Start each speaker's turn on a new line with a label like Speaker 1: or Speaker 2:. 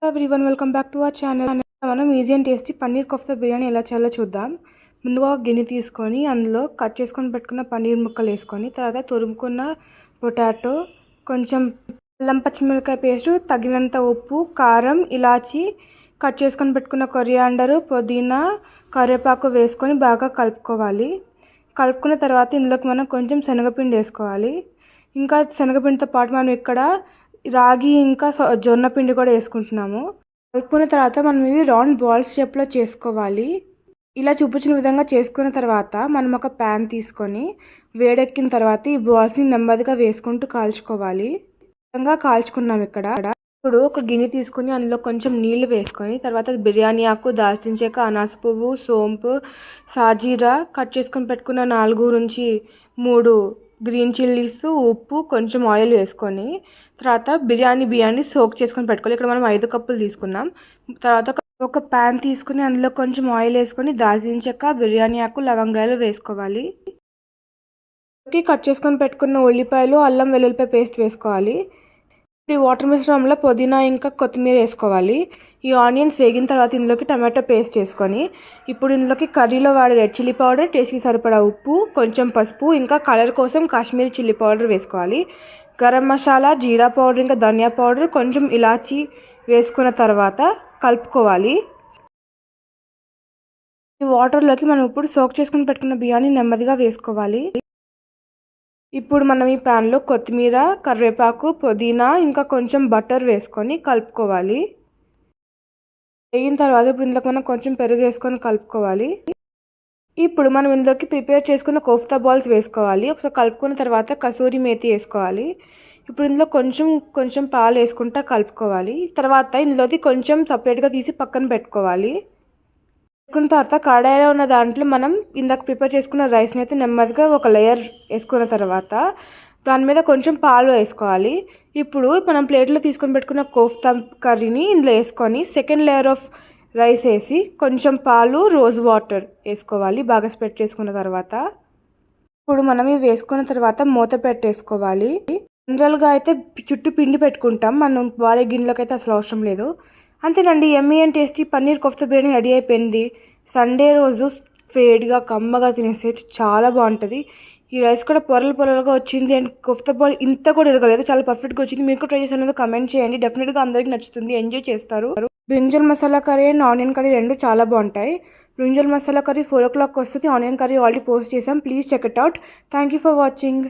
Speaker 1: Everyone welcome back to our channel. మనం easy and tasty paneer kofta biryani ఎలా చేయాలో చూద్దాం. ముందుగా ఒక గిన్నె తీసుకొని అందులో కట్ చేసుకొని పెట్టుకున్న పన్నీర్ ముక్కలు వేసుకొని తర్వాత తురుముకున్న పొటాటో, కొంచెం అల్లం పచ్చిమిరపకాయ పేస్టు, తగినంత ఉప్పు, కారం, ఇలాచి, కట్ చేసుకొని పెట్టుకున్న కొరియాండరు, పుదీనా, కరివేపాకు వేసుకొని బాగా కలుపుకోవాలి. కలుపుకున్న తర్వాత ఇందులోకి మనం కొంచెం శనగపిండి వేసుకోవాలి. ఇంకా శనగపిండితో పాటు మనం ఇక్కడ రాగి ఇంకా జొన్న పిండి కూడా వేసుకుంటున్నాము. కలుపుకున్న తర్వాత మనం ఇవి రౌండ్ బాల్స్ షేప్లో చేసుకోవాలి. ఇలా చూపించిన విధంగా చేసుకున్న తర్వాత మనం ఒక ప్యాన్ తీసుకొని వేడెక్కిన తర్వాత ఈ బాల్స్ని నెమ్మదిగా వేసుకుంటూ కాల్చుకోవాలి. విధంగా కాల్చుకున్నాం. ఇప్పుడు ఒక గిన్నె తీసుకుని అందులో కొంచెం నీళ్లు వేసుకొని తర్వాత బిర్యానీ ఆకు, దాల్చిన చెక్క, అనాస పువ్వు, సోంపు, సాజీరా, కట్ చేసుకొని పెట్టుకున్న 4 నుంచి 3 గ్రీన్ చిల్లీస్, ఉప్పు, కొంచెం ఆయిల్ వేసుకొని తర్వాత బియ్యాన్ని సోక్ చేసుకొని పెట్టుకోవాలి. ఇక్కడ మనం 5 కప్పులు తీసుకున్నాం. తర్వాత ఒక ప్యాన్ తీసుకుని అందులో కొంచెం ఆయిల్ వేసుకొని దాల్చిన చెక్క, బిర్యానీ ఆకు, లవంగాలు వేసుకోవాలి. కట్ చేసుకొని పెట్టుకున్న ఉల్లిపాయలు, అల్లం వెల్లుల్లిపాయ పేస్ట్ వేసుకోవాలి. ఈ వాటర్ మిశ్రమంలో పుదీనా ఇంకా కొత్తిమీర వేసుకోవాలి. ఈ ఆనియన్స్ వేగిన తర్వాత ఇందులోకి టమాటో పేస్ట్ వేసుకొని ఇప్పుడు ఇందులోకి కర్రీలో వాడే రెడ్ చిల్లీ పౌడర్, టేస్ట్కి సరిపడా ఉప్పు, కొంచెం పసుపు, ఇంకా కలర్ కోసం కాశ్మీరీ చిల్లీ పౌడర్ వేసుకోవాలి. గరం మసాలా, జీరా పౌడర్, ఇంకా ధనియా పౌడర్, కొంచెం ఇలాచీ వేసుకున్న తర్వాత కలుపుకోవాలి. ఈ వాటర్లోకి మనం ఇప్పుడు సోక్ చేసుకుని పెట్టుకున్న బియ్యాన్ని నెమ్మదిగా వేసుకోవాలి. ఇప్పుడు మనం ఈ ప్యాన్లో కొత్తిమీర, కరివేపాకు, పుదీనా, ఇంకా కొంచెం బటర్ వేసుకొని కలుపుకోవాలి. వేగిన తర్వాత ఇప్పుడు ఇందులోకి మనం కొంచెం పెరుగు వేసుకొని కలుపుకోవాలి. ఇప్పుడు మనం ఇందులోకి ప్రిపేర్ చేసుకున్న కోఫ్తా బాల్స్ వేసుకోవాలి. ఒకసారి కలుపుకున్న తర్వాత కసూరి మేతి వేసుకోవాలి. ఇప్పుడు ఇందులో కొంచెం పాలు వేసుకుంటా కలుపుకోవాలి. తర్వాత ఇందులోకి కొంచెం సపరేట్గా తీసి పక్కన పెట్టుకోవాలి. పెట్టుకున్న తర్వాత కడాయిలో ఉన్న దాంట్లో మనం ఇందాక ప్రిపేర్ చేసుకున్న రైస్ని అయితే నెమ్మదిగా ఒక లేయర్ వేసుకున్న తర్వాత దాని మీద కొంచెం పాలు వేసుకోవాలి. ఇప్పుడు మనం ప్లేట్లో తీసుకొని పెట్టుకున్న కోఫ్తా కర్రీని ఇందులో వేసుకొని సెకండ్ లేయర్ ఆఫ్ రైస్ వేసి కొంచెం పాలు, రోజ్ వాటర్ వేసుకోవాలి. బాగా స్ప్రెడ్ చేసుకున్న తర్వాత ఇప్పుడు మనం ఇవి వేసుకున్న తర్వాత మూత పెట్టేసుకోవాలి. జనరల్గా అయితే చుట్టూ పిండి పెట్టుకుంటాం, మనం వాడే గిన్నెలోకి అయితే అసలు అవసరం లేదు. అంతేనండి, యమ్మీ and tasty paneer kofta biryani ready అయిపోయింది. సండే రోజు వేడిగా కమ్మగా తినేసేయచ్చు, చాలా బాగుంటుంది. ఈ రైస్ కూడా పొరలుగా వచ్చింది అండ్ కోఫ్తా బాల్ ఇంత కూడా ఎరగలేదు, చాలా పర్ఫెక్ట్గా వచ్చింది. మీరు కూడా ట్రై చేసినది కమెంట్ చేయండి, డెఫినెట్గా అందరికీ నచ్చుతుంది, ఎంజాయ్ చేస్తారు. Brinjal masala curry and onion curry రెండు చాలా బాగుంటాయి. బ్రింజల్ మసాలా కర్రీ 4 o'clock వస్తుంది. ఆనియన్ కర్రీ ఆల్రెడీ పోస్ట్ చేసాం, please check it out. Thank you for watching.